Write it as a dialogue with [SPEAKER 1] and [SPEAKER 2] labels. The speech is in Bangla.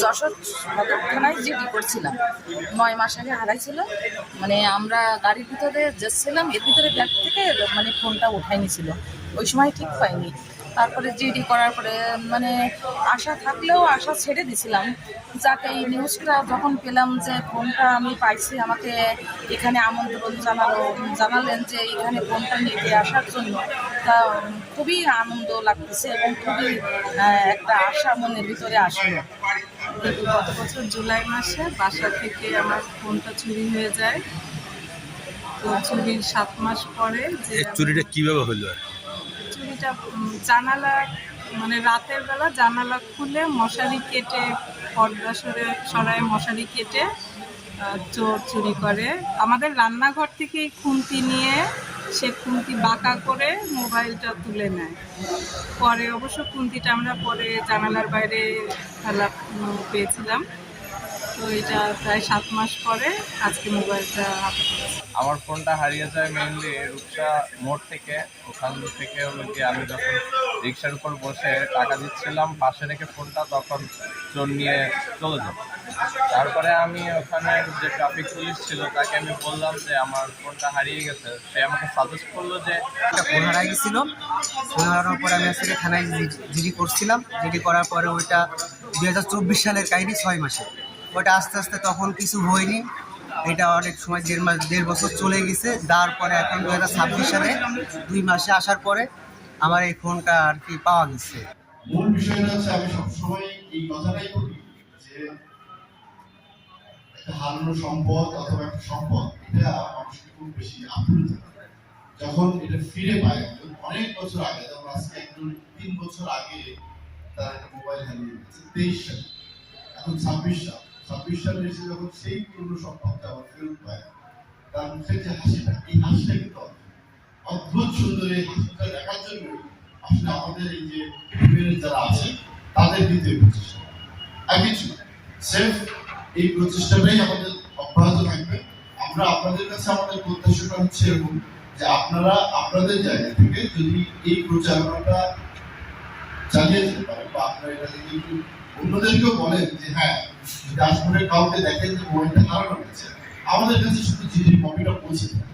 [SPEAKER 1] যশোর সদর থানায় জিডি করছিলাম। 9 মাস আগে হারাইছিল। মানে আমরা গাড়ির ভিতরে যাচ্ছিলাম, এর ভিতরে ব্যাগ থেকে মানে ফোনটা উঠাই নিয়েছিল। ওই সময় ঠিক পাইনি। তারপরে জিডি করার পরে মানে আশা থাকলেও আশা ছেড়ে দিছিলাম। যাকে এই নিউজটা যখন পেলাম যে ফোনটা আমি পাইছি, আমাকে এখানে আমন্ত্রণ জানালেন যে এখানে ফোনটা নিতে আসার জন্য। তা খুবই আনন্দ লাগতেছে এবং খুবই একটা আশা মনের ভিতরে আসলো।
[SPEAKER 2] গত বছর জুলাই মাসে বাসা থেকে আমার ফোনটা চুরি হয়ে যায়। তো চুরির 7 মাস পরে যে
[SPEAKER 3] চুরিটা কিভাবে হলো?
[SPEAKER 2] চুরিটা জানালা, মানে রাতের বেলা জানালা খুলে মশারি কেটে, পর্দা সরায় মশারি কেটে চোর চুরি করে। আমাদের রান্নাঘর থেকে খুন্তি নিয়ে সে খুন্তি বাঁকা করে মোবাইলটা তুলে নেয়। পরে অবশ্য খুন্তিটা আমরা পরে জানালার বাইরে ফেলা পেয়েছিলাম। তো এটা প্রায় 7 মাস পরে আজকে মোবাইলটা হাতে পেয়েছি।
[SPEAKER 4] আমার ফোনটা হারিয়ে যায় মেইনলি রূপসা মোড় থেকে। ওখান থেকে হলো কি আমি যখন রিক্সার উপর বসে টাকা দিচ্ছিলাম, পাশে রেখে ফোনটা, তখন চোর নিয়ে চলে যায়। তারপরে আমি ওখানে যে ট্রাফিক পুলিশ ছিল তাকে আমি বললাম যে আমার ফোনটা হারিয়ে গেছে। সে আমাকে সাজেস্ট করলো যে
[SPEAKER 5] একটা ফোন হারাই গেছিলো। ফোন হারানোর পরে আমি আজকে থানায় জিডি করছিলাম। জিডি করার পরে ওইটা 2024 সালের কাহিনি, 6 মাসে। ওইটা আস্তে আস্তে তখন কিছু হয়নি। এটা অনেক সময় 1.5 বছর চলে গেছে। তারপরে এখন 2026 সালে 2 মাসে আসার পরে আমার এই ফোনটা আর কি পাওয়া গেছে।
[SPEAKER 6] মূল বিষয়টা হচ্ছে আমি সবসময় এই কথাটাই বলি যে একটা হারানো সম্পদ অথবা একটা সম্পদ, এটা মানুষকে খুব বেশি আপ্লুত করে যখন এটা ফিরে পায়। অনেক বছর আগে, যেমন আজকে একজন 3 বছর আগে তার একটা মোবাইল হারিয়ে গেছে, 23 সালে। এখন 26 সালে এসে যখন সেই পুরনো সম্পদটা আবার ফেরত পায়, তার মুখে যে হাসিটা, এই হাসিটা কিন্তু অদ্ভুত সুন্দর। এই হাসিটা দেখার জন্য আসলে আমাদের এই যে যারা আছে তাদের দিতে প্রচেষ্টা আর কিছু সেফ, এই প্রচেষ্টাটাই আমাদের অব্যাহত থাকবে। আমরা আপনাদের কাছে আমাদের প্রত্যাশাটা হচ্ছে এরকম যে আপনারা আপনাদের জায়গা থেকে যদি এই প্রচারণাটা চালিয়ে যেতে পারেন বা আপনারা এটা থেকে একটু অন্যদেরকেও বলেন যে হ্যাঁ, যদি আশপাশের কাউকে দেখেন যে মোবাইলটা হারানো গেছে, আমাদের কাছে শুধু জিডির কপিটা পৌঁছে দেয়।